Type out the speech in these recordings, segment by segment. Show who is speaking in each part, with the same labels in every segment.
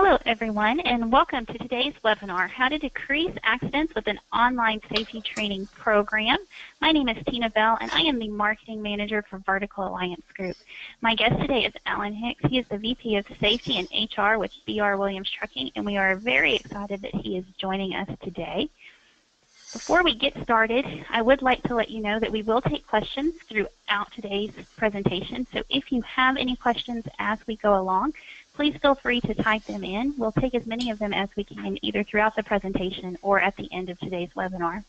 Speaker 1: Hello, everyone, and welcome to today's webinar, How to Decrease Accidents with an Online Safety Training Program. My name is Tina Bell, and I am the Marketing Manager for Vertical Alliance Group. My guest today is Allan Hicks. He is the VP of Safety and HR with B.R. Williams Trucking, and we are very excited that he is joining us today. Before we get started, I would like to let you know that we will take questions throughout today's presentation. So if you have any questions as we go along, please feel free to type them in. We'll take as many of them as we can, either throughout the presentation or at the end of today's webinar.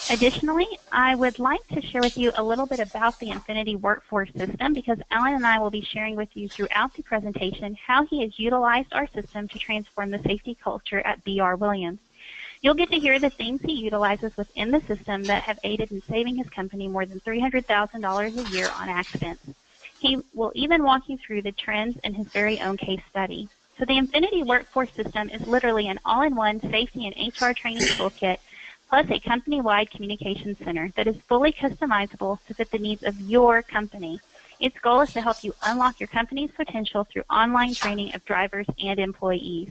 Speaker 1: Additionally, I would like to share with you a little bit about the infinit-i workforce system, because Allan and I will be sharing with you throughout the presentation how he has utilized our system to transform the safety culture at B.R. Williams. You'll get to hear the things he utilizes within the system that have aided in saving his company more than $300,000 a year on accidents. He will even walk you through the trends in his very own case study. So the infinit-i workforce system is literally an all-in-one safety and HR training toolkit, plus a company-wide communication center that is fully customizable to fit the needs of your company. Its goal is to help you unlock your company's potential through online training of drivers and employees.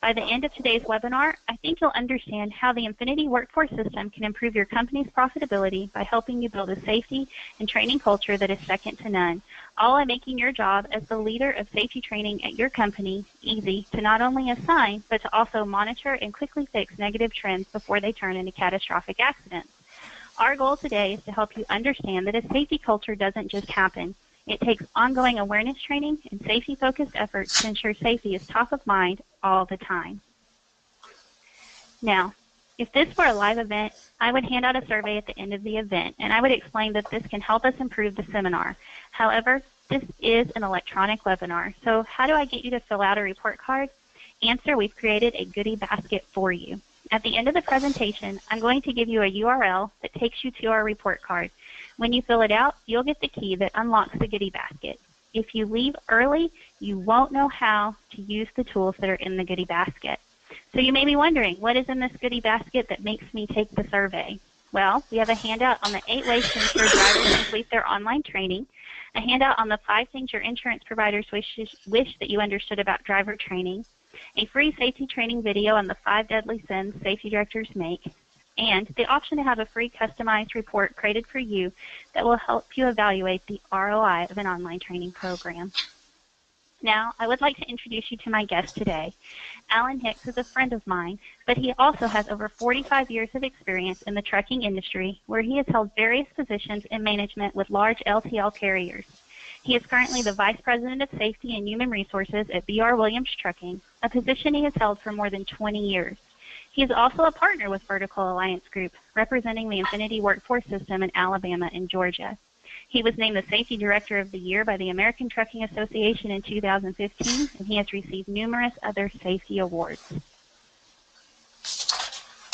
Speaker 1: By the end of today's webinar, I think you'll understand how the infinit-i workforce system can improve your company's profitability by helping you build a safety and training culture that is second to none, all while making your job as the leader of safety training at your company easy to not only assign, but to also monitor and quickly fix negative trends before they turn into catastrophic accidents. Our goal today is to help you understand that a safety culture doesn't just happen. It takes ongoing awareness training and safety-focused efforts to ensure safety is top of mind all the time. Now, if this were a live event, I would hand out a survey at the end of the event, and I would explain that this can help us improve the seminar. However, this is an electronic webinar, so how do I get you to fill out a report card? Answer, we've created a goodie basket for you. At the end of the presentation, I'm going to give you a URL that takes you to our report card. When you fill it out, you'll get the key that unlocks the goodie basket. If you leave early, you won't know how to use the tools that are in the goodie basket. So you may be wondering, what is in this goodie basket that makes me take the survey? Well, we have a handout on the 8 ways to ensure drivers complete their online training, a handout on the 5 things your insurance providers wish that you understood about driver training, a free safety training video on the 5 deadly sins safety directors make, and the option to have a free customized report created for you that will help you evaluate the ROI of an online training program. Now, I would like to introduce you to my guest today. Allan Hicks is a friend of mine, but he also has over 45 years of experience in the trucking industry, where he has held various positions in management with large LTL carriers. He is currently the Vice President of Safety and Human Resources at B.R. Williams Trucking, a position he has held for more than 20 years. He is also a partner with Vertical Alliance Group, representing the infinit-i workforce system in Alabama and Georgia. He was named the Safety Director of the Year by the American Trucking Association in 2015, and he has received numerous other safety awards.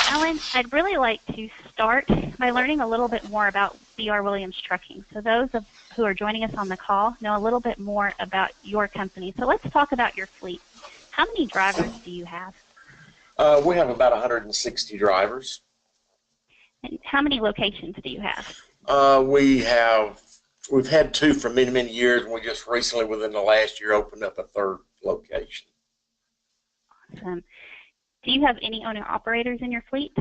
Speaker 1: Allan, I'd really like to start by learning a little bit more about B.R. Williams Trucking. So those who are joining us on the call know a little bit more about your company. So let's talk about your fleet. How many drivers do you have?
Speaker 2: We have about 160 drivers.
Speaker 1: And how many locations do you have?
Speaker 2: We've had 2 for many, many years, and we just recently, within the last year, opened up a 3rd location.
Speaker 1: Awesome. Do you have any owner-operators in your fleet?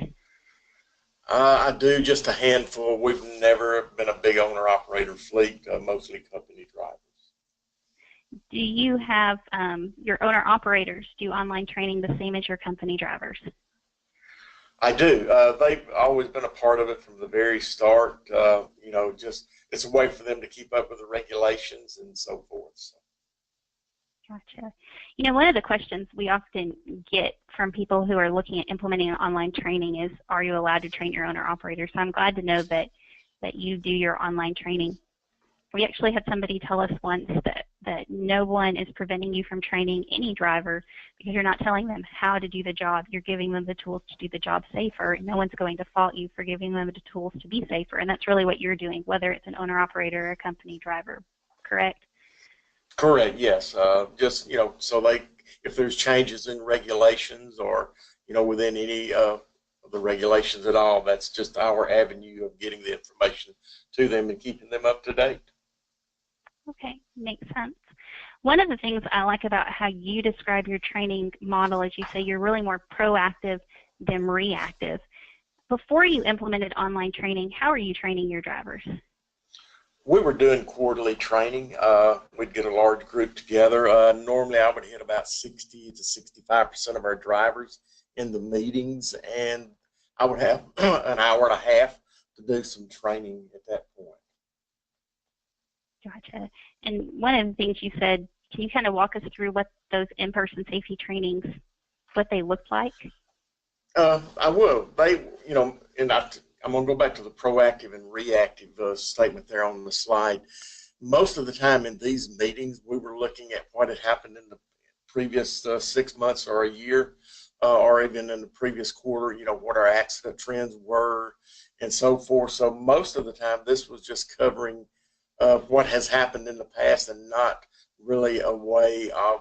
Speaker 2: I do, just a handful. We've never been a big owner-operator fleet, mostly company drivers.
Speaker 1: Do you have your owner-operators do online training the same as your company drivers?
Speaker 2: I do. They've always been a part of it from the very start. You know, just it's a way for them to keep up with the regulations and so forth. So.
Speaker 1: Gotcha. You know, one of the questions we often get from people who are looking at implementing online training is, are you allowed to train your owner-operators? So I'm glad to know that you do your online training. We actually had somebody tell us once that no one is preventing you from training any driver because you're not telling them how to do the job. You're giving them the tools to do the job safer. No one's going to fault you for giving them the tools to be safer, and that's really what you're doing, whether it's an owner-operator or a company driver, correct?
Speaker 2: Correct, yes. Just, you know, so if there's changes in regulations or, you know, within any of the regulations at all, that's just our avenue of getting the information to them and keeping them up to date.
Speaker 1: Okay, makes sense. One of the things I like about how you describe your training model is you say you're really more proactive than reactive. Before you implemented online training, how are you training your drivers?
Speaker 2: We were doing quarterly training. We'd get a large group together. Normally I would hit about 60 to 65% of our drivers in the meetings, and I would have an hour and a half to do some training at that point.
Speaker 1: Gotcha. And one of the things you said, can you kind of walk us through what those in-person safety trainings, what they looked like?
Speaker 2: I will. I'm going to go back to the proactive and reactive statement there on the slide. Most of the time in these meetings, we were looking at what had happened in the previous 6 months or a year, or even in the previous quarter, what our accident trends were and so forth. So most of the time, this was just covering what has happened in the past and not really a way of,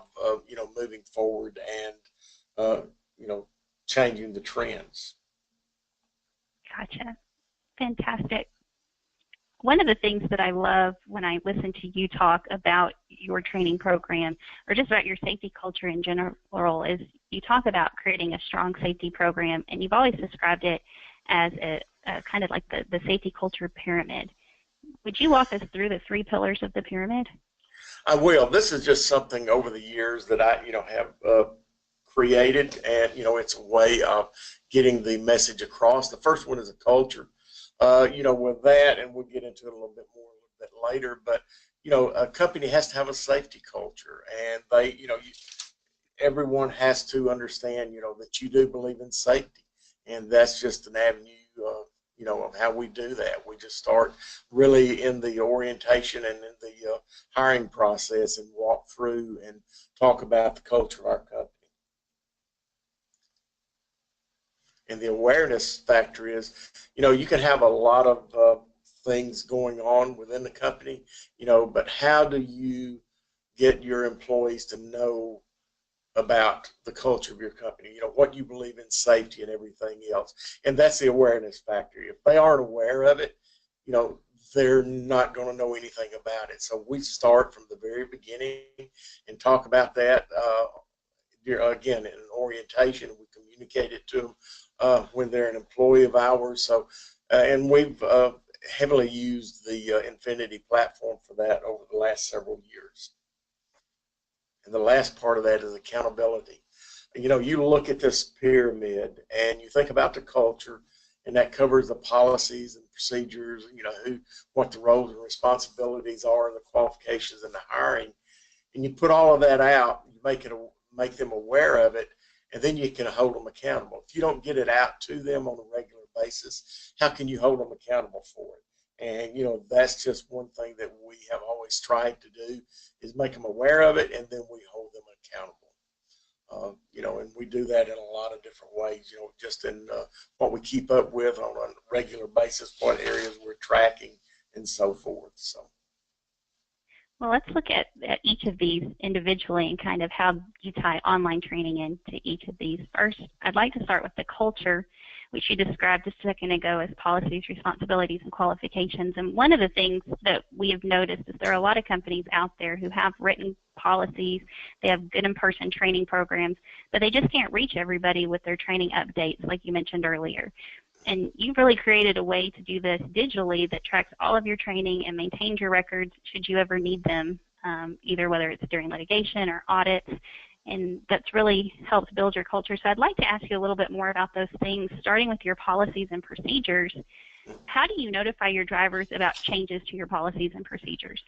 Speaker 2: moving forward and, changing the trends.
Speaker 1: Gotcha. Fantastic. One of the things that I love when I listen to you talk about your training program, or just about your safety culture in general, is you talk about creating a strong safety program, and you've always described it as a kind of like the safety culture pyramid. Would you walk us through the 3 pillars of the pyramid?
Speaker 2: I will. This is just something over the years that I, have created, and it's a way of getting the message across. The first one is a culture. With that, and we'll get into it a little bit later, but a company has to have a safety culture, and they, everyone has to understand, that you do believe in safety, and that's just an avenue, of how we do that. We just start really in the orientation and in the hiring process and walk through and talk about the culture of our company. And the awareness factor is, you can have a lot of things going on within the company, but how do you get your employees to know about the culture of your company, what you believe in safety and everything else? And that's the awareness factor. If they aren't aware of it, they're not going to know anything about it. So we start from the very beginning and talk about that. Again, in an orientation, we communicate it to them when they're an employee of ours. So, and we've heavily used the infinit-i platform for that over the last several years. And the last part of that is accountability. You look at this pyramid and you think about the culture, and that covers the policies and procedures, what the roles and responsibilities are, the qualifications and the hiring. And you put all of that out, you make them aware of it, and then you can hold them accountable. If you don't get it out to them on a regular basis, how can you hold them accountable for it? And, that's just one thing that we have always tried to do, is make them aware of it, and then we hold them accountable. And we do that in a lot of different ways, just in what we keep up with on a regular basis, what areas we're tracking, and so forth. So.
Speaker 1: Well, let's look at each of these individually and kind of how you tie online training into each of these. First, I'd like to start with the culture, which you described a second ago as policies, responsibilities, and qualifications. And one of the things that we have noticed is there are a lot of companies out there who have written policies, they have good in-person training programs, but they just can't reach everybody with their training updates, like you mentioned earlier. And you've really created a way to do this digitally that tracks all of your training and maintains your records should you ever need them, either whether it's during litigation or audits. And that's really helped build your culture. So I'd like to ask you a little bit more about those things, starting with your policies and procedures. How do you notify your drivers about changes to your policies and procedures?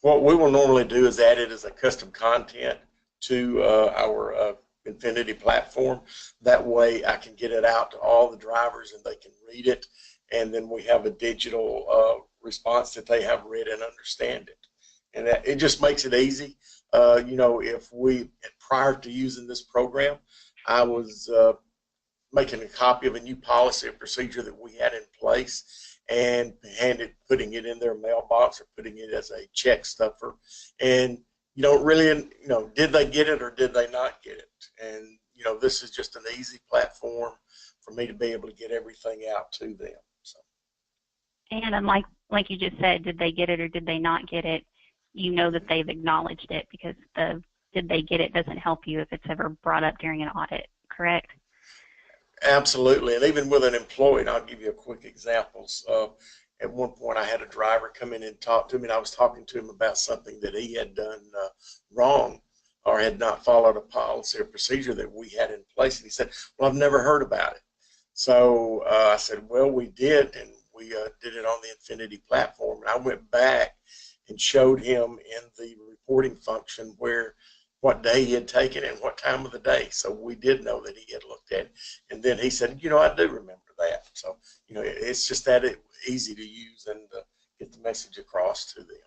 Speaker 2: What we will normally do is add it as a custom content to our infinit-i platform. That way I can get it out to all the drivers and they can read it, and then we have a digital response that they have read and understand it. And it just makes it easy. If prior to using this program, I was making a copy of a new policy or procedure that we had in place and putting it in their mailbox or putting it as a check stuffer, and you don't really, did they get it or did they not get it? And this is just an easy platform for me to be able to get everything out to them. So.
Speaker 1: And like you just said, did they get it or did they not get it? you know that they've acknowledged it, because the "did they get it" doesn't help you if it's ever brought up during an audit, correct?
Speaker 2: Absolutely, and even with an employee, and I'll give you a quick example. At one point, I had a driver come in and talk to me, and I was talking to him about something that he had done wrong or had not followed a policy or procedure that we had in place. And he said, "Well, I've never heard about it." So I said, "Well, we did, and we did it on the infinit-i platform." And I went back and showed him in the reporting function where what day he had taken it and what time of the day. So we did know that he had looked at it. And then he said, "I do remember that." So, it's just that easy to use and get the message across to them.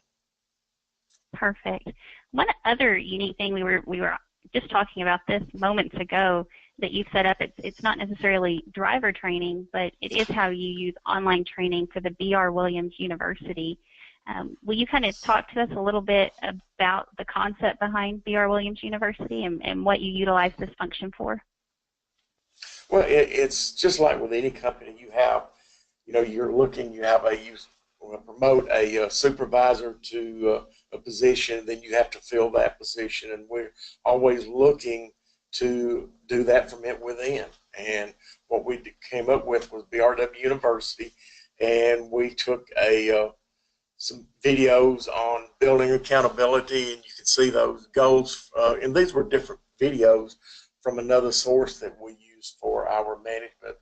Speaker 1: Perfect. One other unique thing, we were just talking about this moments ago, that you set up, it's not necessarily driver training, but it is how you use online training for the B.R. Williams University. Will you kind of talk to us a little bit about the concept behind B.R. Williams University and what you utilize this function for?
Speaker 2: Well, it's just like with any company. You have, you're looking, you promote a supervisor to a position, then you have to fill that position, and we're always looking to do that from it within. And what we came up with was BRW University, and we took some videos on building accountability, and you can see those goals, and these were different videos from another source that we used for our management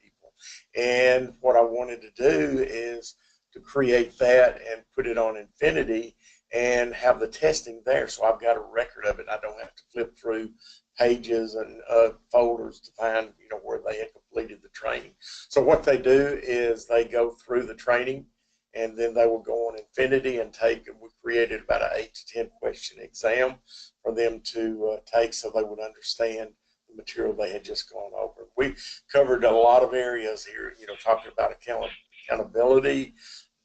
Speaker 2: people. And what I wanted to do is to create that and put it on infinit-i and have the testing there, so I've got a record of it. I don't have to flip through pages and folders to find where they had completed the training. So what they do is they go through the training, and then they will go on infinit-i and we created about an 8 to 10 question exam for them to take, so they would understand the material they had just gone over. We covered a lot of areas here, talking about accountability,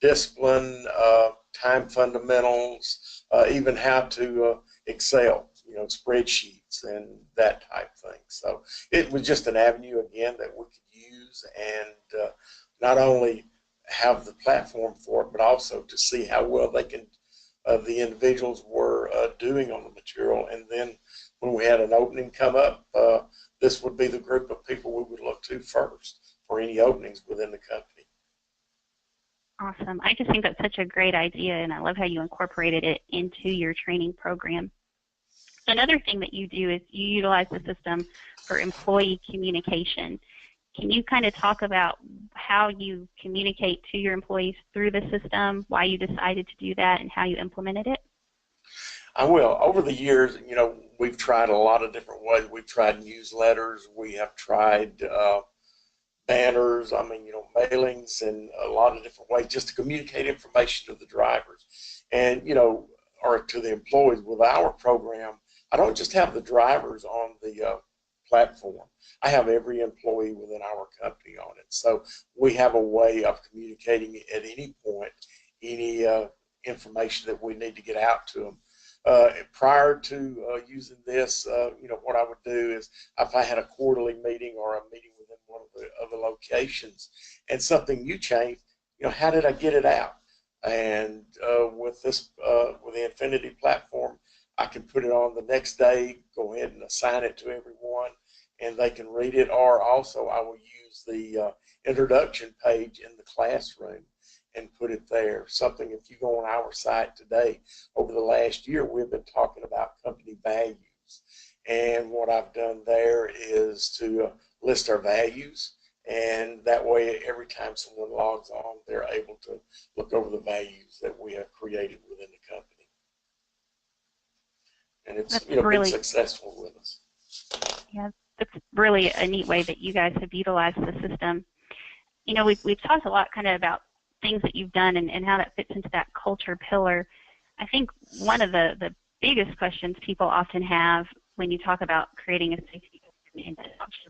Speaker 2: discipline, time fundamentals, even how to Excel, spreadsheets and that type thing. So it was just an avenue, again, that we could use, and not only have the platform for it, but also to see how well the individuals were doing on the material. And then when we had an opening come up, this would be the group of people we would look to first for any openings within the company.
Speaker 1: Awesome. I just think that's such a great idea, and I love how you incorporated it into your training program. Another thing that you do is you utilize the system for employee communication. Can you kind of talk about how you communicate to your employees through the system, why you decided to do that, and how you implemented it?
Speaker 2: I will. Over the years, we've tried a lot of different ways. We've tried newsletters. We have tried banners, mailings, and a lot of different ways just to communicate information to the drivers and, or to the employees. With our program, I don't just have the drivers on the platform. I have every employee within our company on it. So we have a way of communicating at any point, any information that we need to get out to them. Prior to using this, what I would do is if I had a quarterly meeting or a meeting within one of the other locations and something new changed, how did I get it out? And with this, with the infinit-i platform, I can put it on the next day, go ahead and assign it to everyone, and they can read it. Or also I will use the introduction page in the classroom and put it there. Something, if you go on our site today, over the last year, we've been talking about company values. And what I've done there is to list our values. And that way, every time someone logs on, they're able to look over the values that we have created within the company. And it's been successful with us.
Speaker 1: Yeah, that's really a neat way that you guys have utilized the system. We've talked a lot kind of about things that you've done and how that fits into that culture pillar. I think one of the biggest questions people often have when you talk about creating a safety and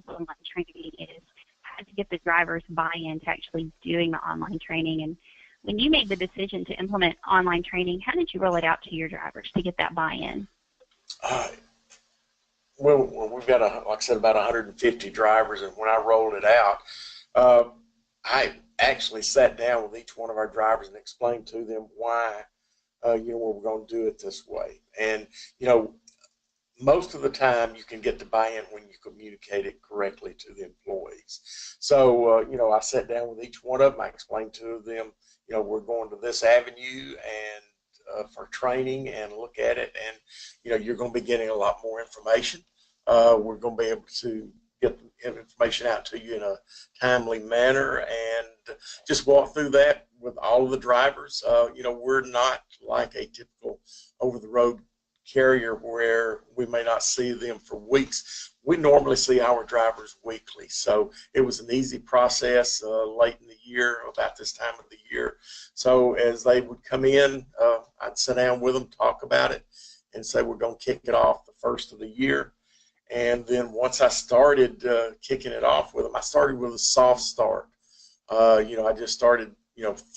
Speaker 1: online training is how to get the drivers buy-in to actually doing the online training. And when you made the decision to implement online training, how did you roll it out to your drivers to get that buy-in?
Speaker 2: Well, we've got, like I said, about 150 drivers, and when I rolled it out, I actually sat down with each one of our drivers and explained to them why where we're going to do it this way. And, most of the time you can get the buy-in when you communicate it correctly to the employees. So, I sat down with each one of them. I explained to them, we're going to this avenue and for training and look at it. And, you're going to be getting a lot more information. We're going to be able to get information out to you in a timely manner and just walk through that with all of the drivers. We're not like a typical over-the-road carrier where we may not see them for weeks. We normally see our drivers weekly. So it was an easy process late in the year, about this time of the year. So as they would come in, I'd sit down with them, talk about it, and say we're going to kick it off the first of the year. And then once I started kicking it off with them, I started with a soft start. I just started,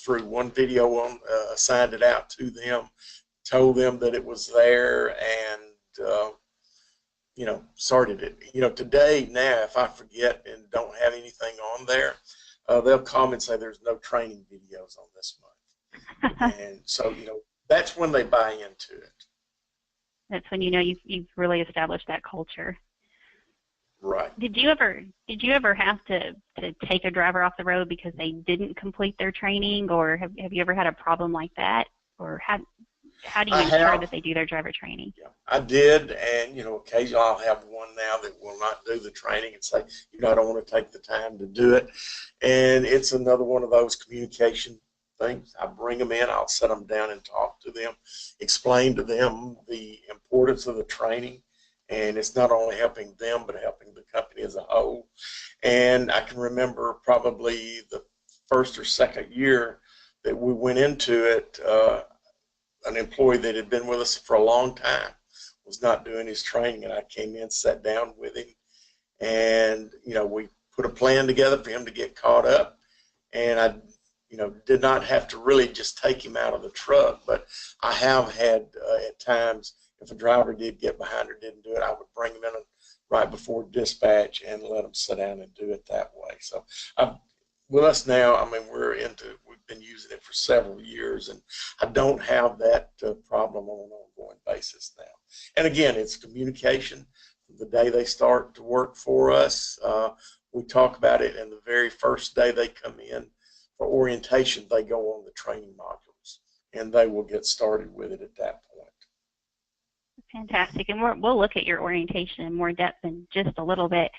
Speaker 2: through one video on, assigned it out to them, told them that it was there, and started it. Today, now, if I forget and don't have anything on there, they'll call me and say there's no training videos on this month. And so, that's when they buy into it.
Speaker 1: That's when you've really established that culture.
Speaker 2: Right.
Speaker 1: Did you ever have to take a driver off the road because they didn't complete their training, or have you ever had a problem like that, or how do you ensure that they do their driver training?
Speaker 2: Yeah, I did, and occasionally I'll have one now that will not do the training and say, I don't want to take the time to do it. And it's another one of those communication things. I bring them in, I'll sit them down and talk to them, explain to them the importance of the training, and it's not only helping them but helping the company as a whole. And I can remember probably the first or second year that we went into it, an employee that had been with us for a long time was not doing his training, and I came in, sat down with him, and we put a plan together for him to get caught up. And I did not have to really just take him out of the truck, but I have had at times, if a driver did get behind or didn't do it, I would bring him in right before dispatch and let him sit down and do it that way. So with us now, we've been using it for several years, and I don't have that problem on an ongoing basis now. And again, it's communication. The day they start to work for us, we talk about it, and the very first day they come in for orientation, they go on the training modules, and they will get started with it at that point.
Speaker 1: Fantastic. And we'll look at your orientation in more depth in just a little bit.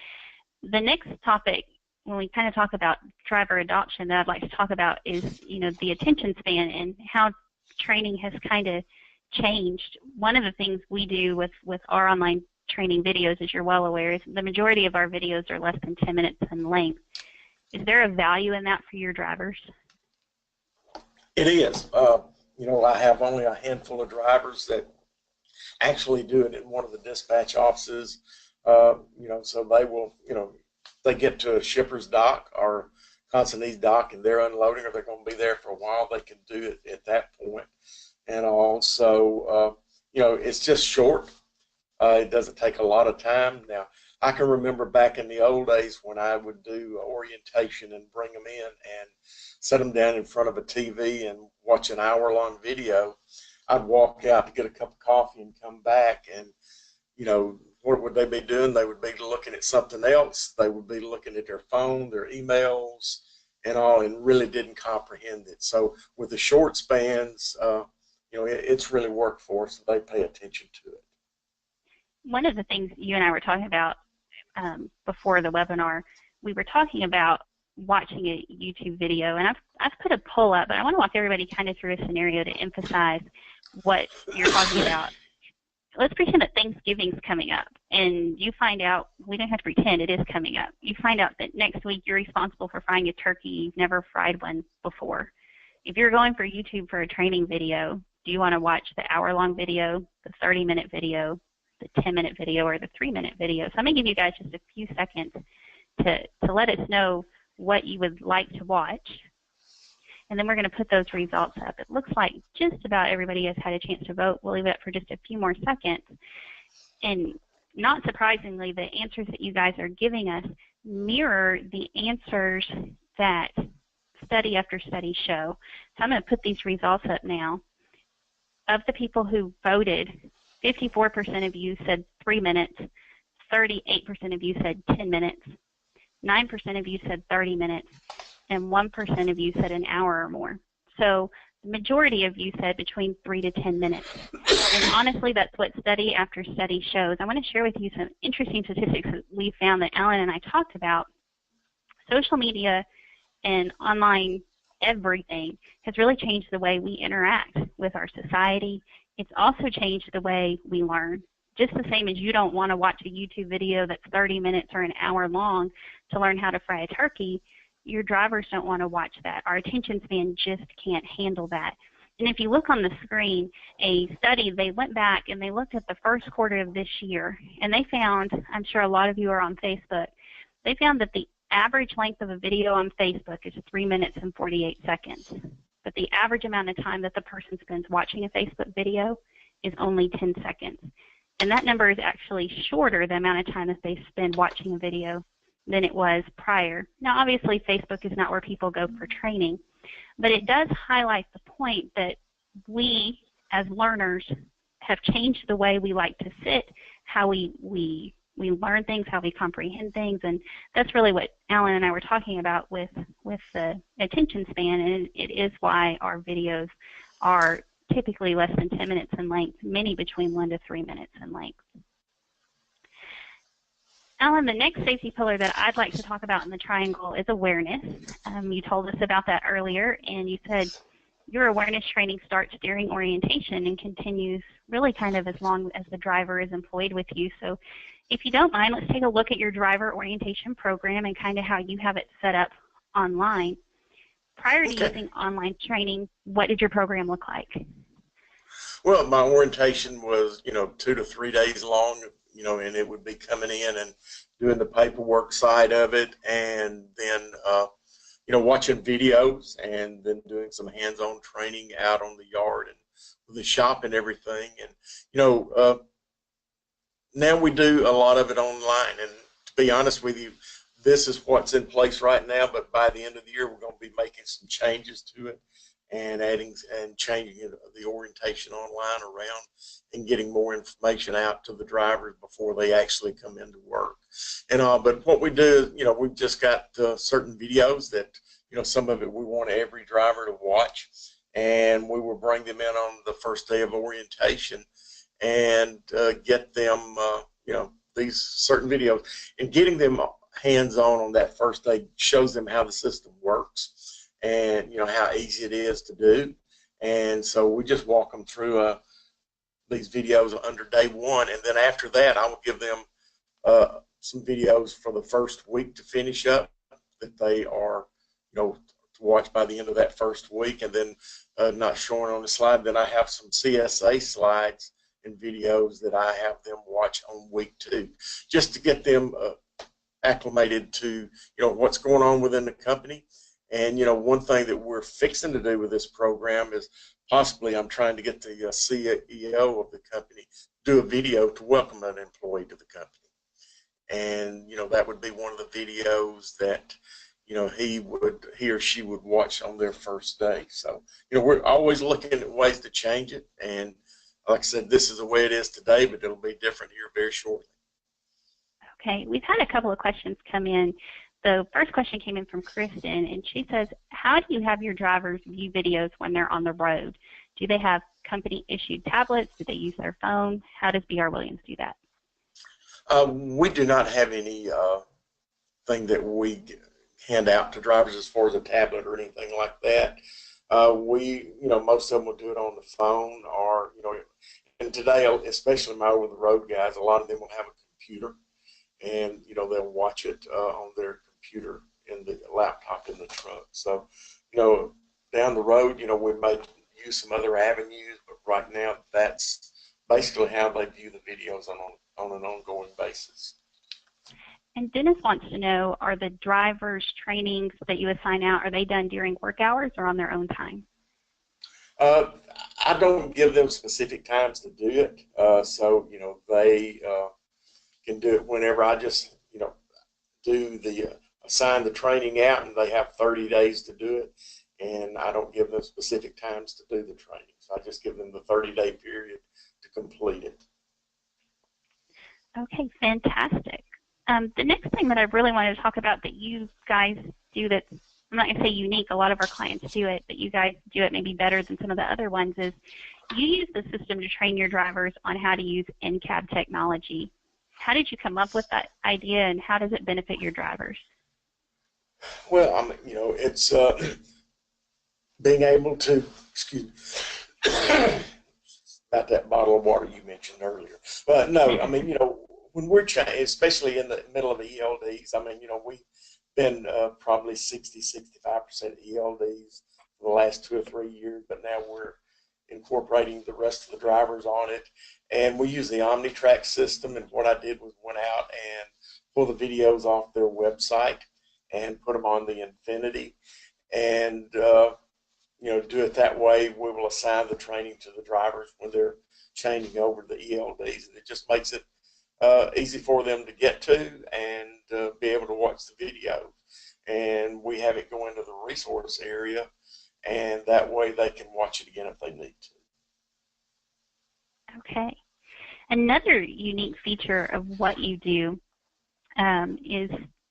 Speaker 1: The next topic, when we kind of talk about driver adoption, that I'd like to talk about is, the attention span and how training has kind of changed. One of the things we do with our online training videos, as you're well aware, is the majority of our videos are less than 10 minutes in length. Is there a value in that for your drivers?
Speaker 2: It is. I have only a handful of drivers that actually do it in one of the dispatch offices. So they will, they get to a shipper's dock or consignee's dock and they're unloading, or they're going to be there for a while, they can do it at that point. And also, it's just short. It doesn't take a lot of time. Now, I can remember back in the old days when I would do orientation and bring them in and set them down in front of a TV and watch an hour-long video. I'd walk out to get a cup of coffee and come back, and, what would they be doing? They would be looking at something else. They would be looking at their phone, their emails, and all, and really didn't comprehend it. So with the short spans, it's really worked for us. They pay attention to it.
Speaker 1: One of the things you and I were talking about before the webinar, we were talking about watching a YouTube video, and I've put a poll up, but I want to walk everybody kind of through a scenario to emphasize what you're talking about. Let's pretend that Thanksgiving's coming up, and you find out, we don't have to pretend, it is coming up. You find out that next week you're responsible for frying a turkey. You've never fried one before. If you're going for YouTube for a training video, do you want to watch the hour-long video, the 30-minute video, the 10-minute video, or the 3-minute video? So I'm going to give you guys just a few seconds to let us know what you would like to watch, and then we're going to put those results up. It looks like just about everybody has had a chance to vote. We'll leave it up for just a few more seconds. And not surprisingly, the answers that you guys are giving us mirror the answers that study after study show. So I'm going to put these results up now. of the people who voted, 54% of you said 3 minutes, 38% of you said 10 minutes, 9% of you said 30 minutes, and 1% of you said an hour or more. So the majority of you said between 3 to 10 minutes. And honestly, that's what study after study shows. I want to share with you some interesting statistics that we found that Allan and I talked about. Social media and online everything has really changed the way we interact with our society. It's also changed the way we learn. Just the same as you don't want to watch a YouTube video that's 30 minutes or an hour long to learn how to fry a turkey, your drivers don't want to watch that. Our attention span just can't handle that. And if you look on the screen, a study, they went back and they looked at the first quarter of this year, and they found, I'm sure a lot of you are on Facebook, they found that the average length of a video on Facebook is 3 minutes and 48 seconds. But the average amount of time that the person spends watching a Facebook video is only 10 seconds. And that number is actually shorter the amount of time that they spend watching a video than it was prior. Now, obviously, Facebook is not where people go for training, but it does highlight the point that we, as learners, have changed the way we like to sit, how we learn things, how we comprehend things, and that's really what Allan and I were talking about with the attention span, and it is why our videos are typically less than 10 minutes in length, many between 1 to 3 minutes in length. Allan, the next safety pillar that I'd like to talk about in the triangle is awareness. You told us about that earlier, and you said your awareness training starts during orientation and continues really kind of as long as the driver is employed with you. So if you don't mind, let's take a look at your driver orientation program and kind of how you have it set up online. Prior to using online training, what did your program look like?
Speaker 2: Well, my orientation was, 2 to 3 days long, and it would be coming in and doing the paperwork side of it, and then, watching videos, and then doing some hands-on training out on the yard and with the shop and everything. And, now we do a lot of it online, and to be honest with you, this is what's in place right now, but by the end of the year, we're going to be making some changes to it and adding and changing the orientation online around and getting more information out to the drivers before they actually come into work. And but what we do is, we've just got certain videos that, some of it we want every driver to watch, and we will bring them in on the first day of orientation and get them, these certain videos, and getting them hands-on on that first day shows them how the system works and how easy it is to do. And so we just walk them through these videos under day one, and then after that I will give them some videos for the first week to finish up that they are to watch by the end of that first week, and then not showing on the slide, then I have some CSA slides and videos that I have them watch on week 2 just to get them acclimated to what's going on within the company. And one thing that we're fixing to do with this program is possibly I'm trying to get the CEO of the company to do a video to welcome an employee to the company, and that would be one of the videos that he or she would watch on their first day. So we're always looking at ways to change it, and like I said, this is the way it is today, but it'll be different here very shortly.
Speaker 1: Okay, we've had a couple of questions come in. The first question came in from Kristen, and she says, how do you have your drivers view videos when they're on the road? Do they have company-issued tablets? Do they use their phone? How does B.R. Williams do that?
Speaker 2: We do not have any thing that we hand out to drivers as far as a tablet or anything like that. Most of them will do it on the phone, or, and today, especially my over-the-road guys, a lot of them will have a computer, and, they'll watch it on their computer in the laptop in the truck. So, down the road, we may use some other avenues, but right now, that's basically how they view the videos on an ongoing basis.
Speaker 1: And Dennis wants to know, are the drivers' trainings that you assign out, are they done during work hours or on their own time?
Speaker 2: I don't give them specific times to do it, so they can do it whenever. I just do assign the training out, and they have 30 days to do it, and I don't give them specific times to do the training. So I just give them the 30-day period to complete it.
Speaker 1: Okay, fantastic. The next thing that I really wanted to talk about that you guys do that's, I'm not going to say unique, a lot of our clients do it, but you guys do it maybe better than some of the other ones, is you use the system to train your drivers on how to use in-cab technology. How did you come up with that idea, and how does it benefit your drivers?
Speaker 2: Well, it's being able to, excuse me, about that bottle of water you mentioned earlier. But no, when we're especially in the middle of the ELDs, we've been probably 60-65% ELDs for the last 2 or 3 years, but now we're incorporating the rest of the drivers on it. And we use the OmniTrack system, and what I did was went out and pull the videos off their website and put them on the infinit-i, and do it that way. We will assign the training to the drivers when they're changing over to the ELDs, and it just makes it easy for them to get to and be able to watch the video. And we have it go into the resource area, and that way they can watch it again if they need to.
Speaker 1: Okay. Another unique feature of what you do is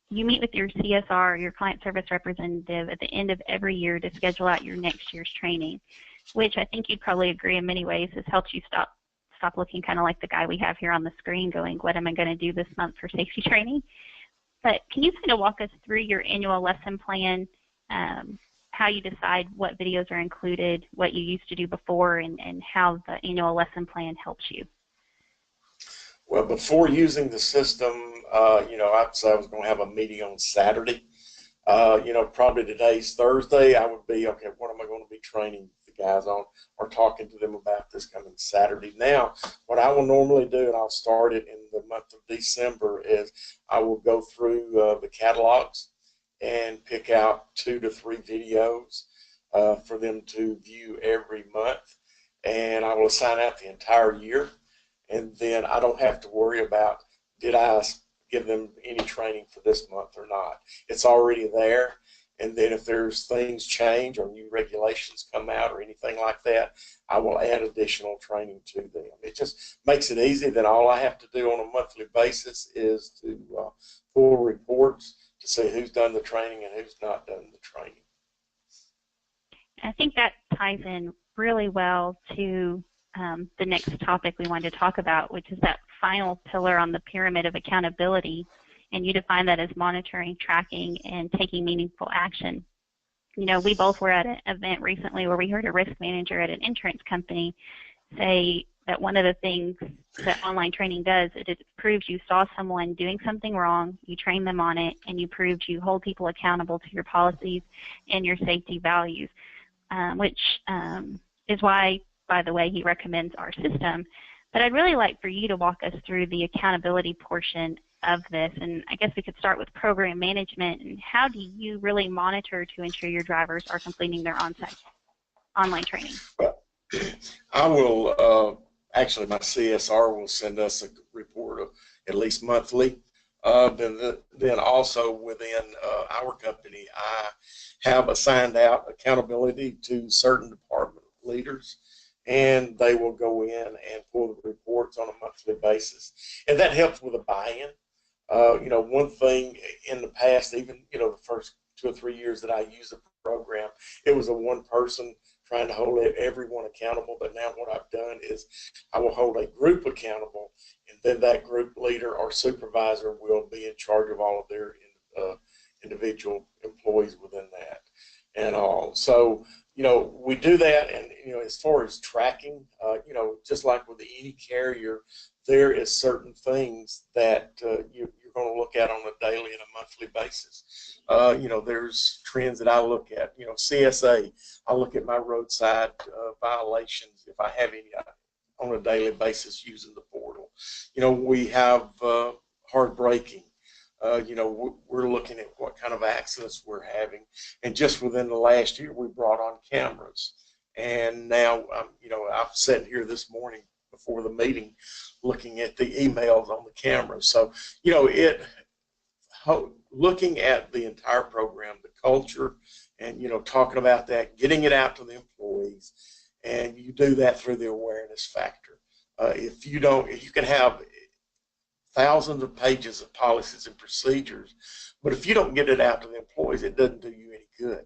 Speaker 1: you meet with your CSR, your client service representative, at the end of every year to schedule out your next year's training, which I think you'd probably agree in many ways has helped you stop looking kind of like the guy we have here on the screen going, what am I going to do this month for safety training? But can you kind of walk us through your annual lesson plan, how you decide what videos are included, what you used to do before, and how the annual lesson plan helps you?
Speaker 2: Well, before using the system, I'd say I was going to have a meeting on Saturday. Probably today's Thursday. I would be, okay, what am I going to be training the guys on or talking to them about this coming Saturday? Now, what I will normally do, and I'll start it in the month of December, is I will go through the catalogs and pick out 2 to 3 videos for them to view every month. And I will assign out the entire year. And then I don't have to worry about, did I give them any training for this month or not? It's already there. And then if there's things change or new regulations come out or anything like that, I will add additional training to them. It just makes it easy. Then all I have to do on a monthly basis is to pull reports to see who's done the training and who's not done the training.
Speaker 1: I think that ties in really well to the next topic we wanted to talk about, which is that final pillar on the pyramid of accountability, and you define that as monitoring, tracking, and taking meaningful action. We both were at an event recently where we heard a risk manager at an insurance company say that one of the things that online training does is it proves you saw someone doing something wrong, you train them on it, and you proved you hold people accountable to your policies and your safety values, which is why, by the way, he recommends our system. But I'd really like for you to walk us through the accountability portion of this, and I guess we could start with program management, and how do you really monitor to ensure your drivers are completing their on-site online training?
Speaker 2: Well, I will, actually my CSR will send us a report at least monthly. Then also within our company, I have assigned out accountability to certain department leaders, and they will go in and pull the reports on a monthly basis. And that helps with a buy-in. One thing in the past, even, the first 2 or 3 years that I used the program, it was a one person trying to hold everyone accountable. But now what I've done is I will hold a group accountable, and then that group leader or supervisor will be in charge of all of their individual employees within that and all. So, we do that. And, as far as tracking, just like with any carrier, there is certain things that you're going to look at on a daily and a monthly basis. There's trends that I look at. CSA, I look at my roadside violations if I have any on a daily basis using the portal. We have hard braking. We're looking at what kind of accidents we're having, and just within the last year, we brought on cameras. And now, I've sat here this morning before the meeting looking at the emails on the cameras. So, looking at the entire program, the culture, and talking about that, getting it out to the employees, and you do that through the awareness factor. If you can have thousands of pages of policies and procedures, but if you don't get it out to the employees, it doesn't do you any good.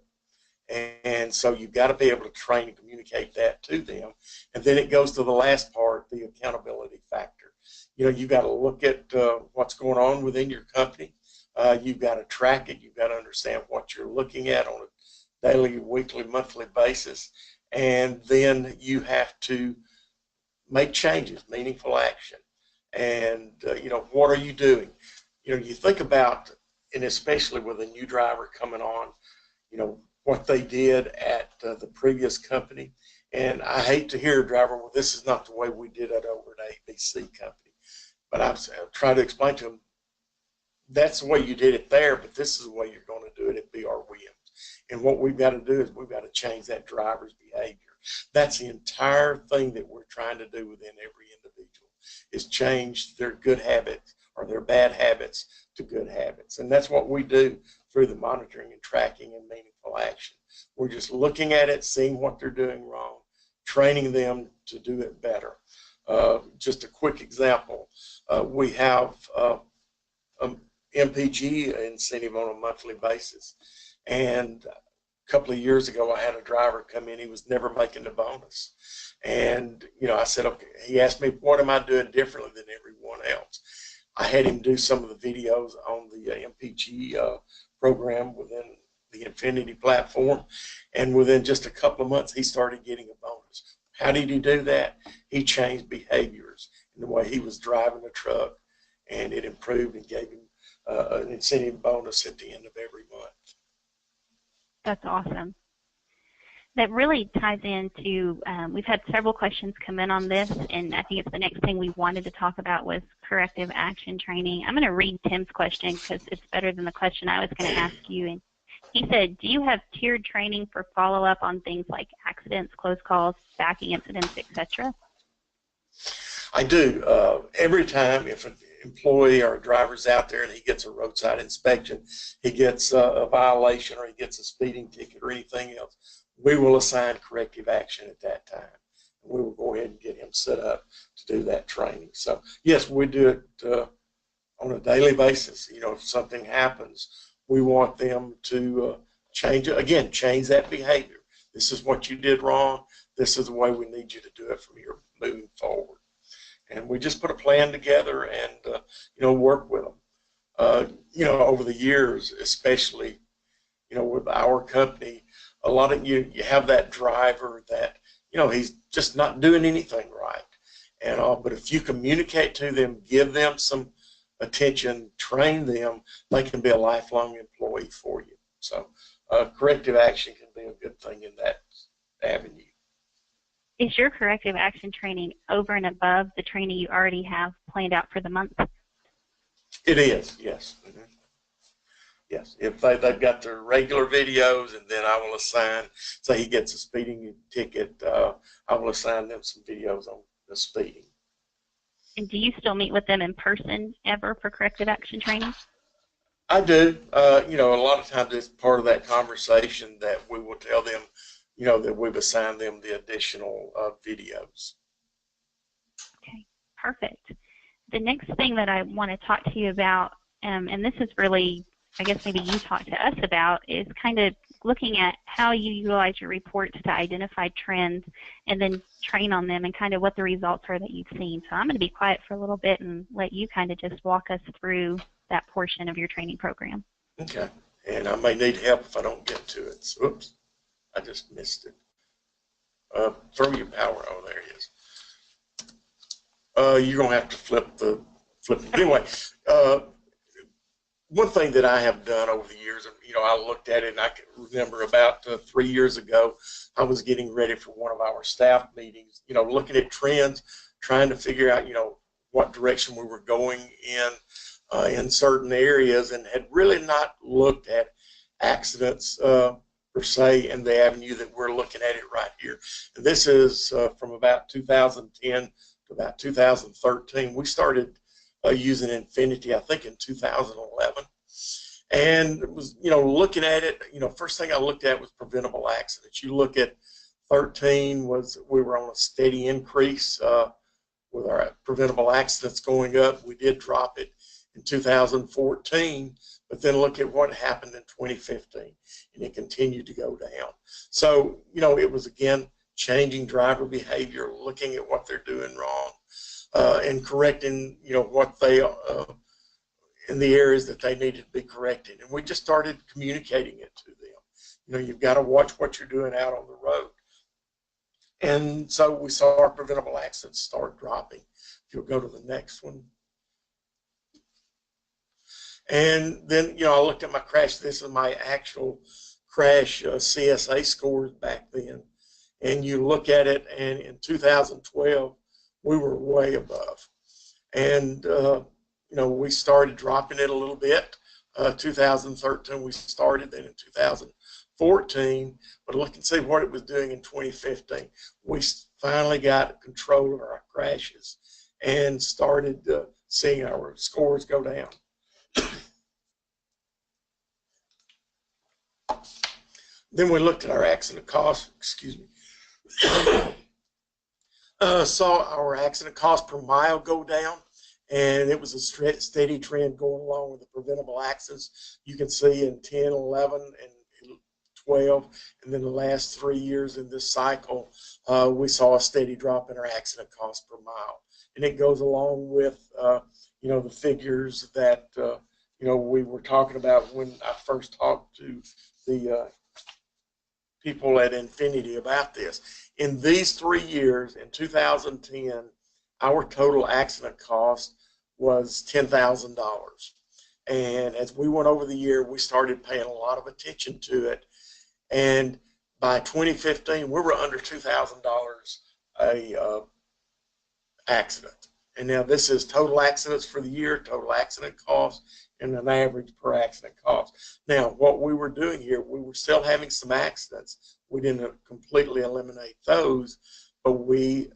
Speaker 2: And so you've got to be able to train and communicate that to them. And then it goes to the last part, the accountability factor. You've got to look at what's going on within your company. You've got to track it. You've got to understand what you're looking at on a daily, weekly, monthly basis. And then you have to make changes, meaningful action. And, what are you doing? You think about, and especially with a new driver coming on, what they did at the previous company. And I hate to hear a driver, well, this is not the way we did it over at ABC company. But I've tried to explain to them, that's the way you did it there, but this is the way you're going to do it at BR Williams. And what we've got to do is we've got to change that driver's behavior. That's the entire thing that we're trying to do within every individual, is change their good habits or their bad habits to good habits. And that's what we do through the monitoring and tracking and meaningful action. We're just looking at it, seeing what they're doing wrong, training them to do it better. Just a quick example, we have MPG incentive on a monthly basis. And a couple of years ago, I had a driver come in, he was never making the bonus. And, I said, okay, he asked me, what am I doing differently than everyone else? I had him do some of the videos on the MPG program within the infinit-i platform, and within just a couple of months, he started getting a bonus. How did he do that? He changed behaviors in the way he was driving the truck, and it improved and gave him an incentive bonus at the end of every month.
Speaker 1: That's awesome. That really ties into, we've had several questions come in on this, and I think it's the next thing we wanted to talk about was corrective action training. I'm going to read Tim's question because it's better than the question I was going to ask you. And he said, do you have tiered training for follow-up on things like accidents, close calls, backing incidents, etc.?
Speaker 2: I do. Every time if an employee or a driver's out there and he gets a roadside inspection, he gets a violation or he gets a speeding ticket or anything else, we will assign corrective action at that time. We will go ahead and get him set up to do that training. So, yes, we do it on a daily basis. If something happens, we want them to change that behavior. This is what you did wrong. This is the way we need you to do it from here moving forward. And we just put a plan together and, work with them. Over the years, especially, with our company, a lot of you have that driver that, he's just not doing anything right. But if you communicate to them, give them some attention, train them, they can be a lifelong employee for you. So corrective action can be a good thing in that avenue.
Speaker 1: Is your corrective action training over and above the training you already have planned out for the month?
Speaker 2: It is, yes. Mm-hmm. Yes, if they've got their regular videos, and then I will assign, say he gets a speeding ticket, I will assign them some videos on the speeding.
Speaker 1: And do you still meet with them in person ever for corrective action training?
Speaker 2: I do. A lot of times it's part of that conversation that we will tell them, that we've assigned them the additional videos.
Speaker 1: Okay, perfect. The next thing that I want to talk to you about, and this is really, I guess maybe you talk to us about, is kind of looking at how you utilize your reports to identify trends and then train on them and kind of what the results are that you've seen. So I'm going to be quiet for a little bit and let you kind of just walk us through that portion of your training program.
Speaker 2: Okay, and I may need help if I don't get to it. So, oops, I just missed it. Throw your power. Oh, there it is. You're going to have to flip it. Anyway, one thing that I have done over the years, and I looked at it, and I can remember about 3 years ago, I was getting ready for one of our staff meetings, looking at trends, trying to figure out, what direction we were going in certain areas, and had really not looked at accidents per se in the avenue that we're looking at it right here. And this is from about 2010 to about 2013. We started using infinit-i, I think, in 2011. And it was, looking at it, first thing I looked at was preventable accidents. You look at 13 we were on a steady increase with our preventable accidents going up. We did drop it in 2014, but then look at what happened in 2015, and it continued to go down. So, it was, again, changing driver behavior, looking at what they're doing wrong, and correcting, what they in the areas that they needed to be corrected. And we just started communicating it to them. You've got to watch what you're doing out on the road. And so we saw our preventable accidents start dropping. If you'll go to the next one. And then, I looked at my crash. This is my actual crash CSA scores back then. And you look at it, and in 2012, we were way above. And, we started dropping it a little bit. 2013, we started. Then in 2014, but look and see what it was doing in 2015. We finally got control of our crashes and started seeing our scores go down. Then we looked at our accident costs, saw our accident cost per mile go down, and it was a steady trend going along with the preventable accidents. You can see in 10, 11, and 12, and then the last 3 years in this cycle, we saw a steady drop in our accident cost per mile. And it goes along with, the figures that, we were talking about when I first talked to the people at Infinit-i about this. In these 3 years, in 2010, our total accident cost was $10,000. And as we went over the year, we started paying a lot of attention to it. And by 2015, we were under $2,000 a accident. And now this is total accidents for the year, total accident cost, and an average per accident cost. Now, what we were doing here, we were still having some accidents. We didn't completely eliminate those, but we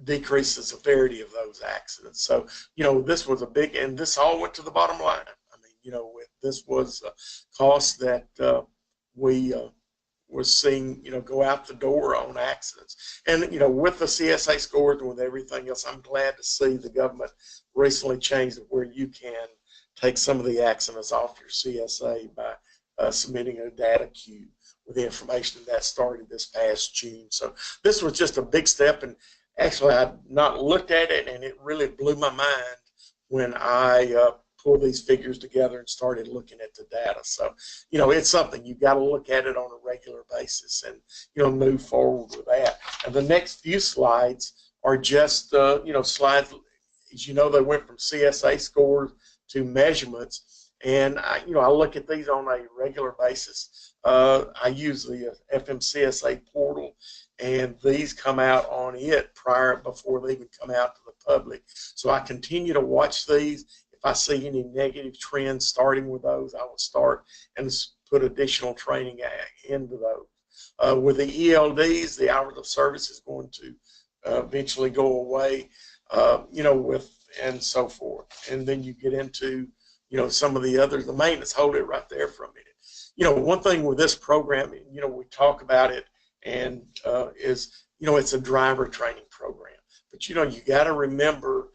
Speaker 2: decreased the severity of those accidents. So, this was a big, and this all went to the bottom line. I mean, this was a cost that we was seeing, go out the door on accidents. And, with the CSA scores and with everything else, I'm glad to see the government recently changed it where you can take some of the accidents off your CSA by submitting a data queue with the information that started this past June. So this was just a big step, and actually I'd not looked at it, and it really blew my mind when I pulled these figures together and started looking at the data. So, it's something you've got to look at it on a regular basis and, move forward with that. And the next few slides are just, slides, as you know, they went from CSA scores to measurements. And, I look at these on a regular basis. I use the FMCSA portal, and these come out on it before they even come out to the public. So I continue to watch these. If I see any negative trends starting with those, I will start and put additional training into those. With the ELDs, the hours of service is going to eventually go away, and so forth. And then you get into, some of the others. The maintenance, hold it right there for a minute. One thing with this program, we talk about it, and is, it's a driver training program. But, you got to remember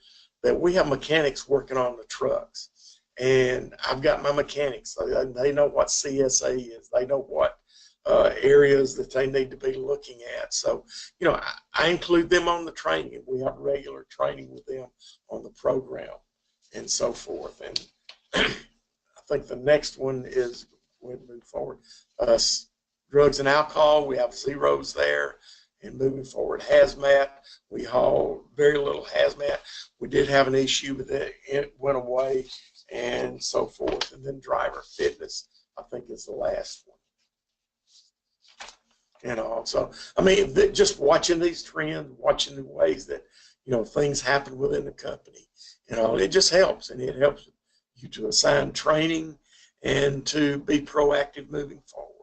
Speaker 2: that we have mechanics working on the trucks. And I've got my mechanics. They know what CSA is. They know what areas that they need to be looking at. So, I include them on the training. We have regular training with them on the program and so forth. And I think the next one is, we'll move forward, drugs and alcohol. We have zeros there. And moving forward, hazmat, we haul very little hazmat. We did have an issue with it. It went away and so forth. And then driver fitness, I think, is the last one. So, I mean, just watching these trends, watching the ways that, things happen within the company, it just helps. And it helps you to assign training and to be proactive moving forward.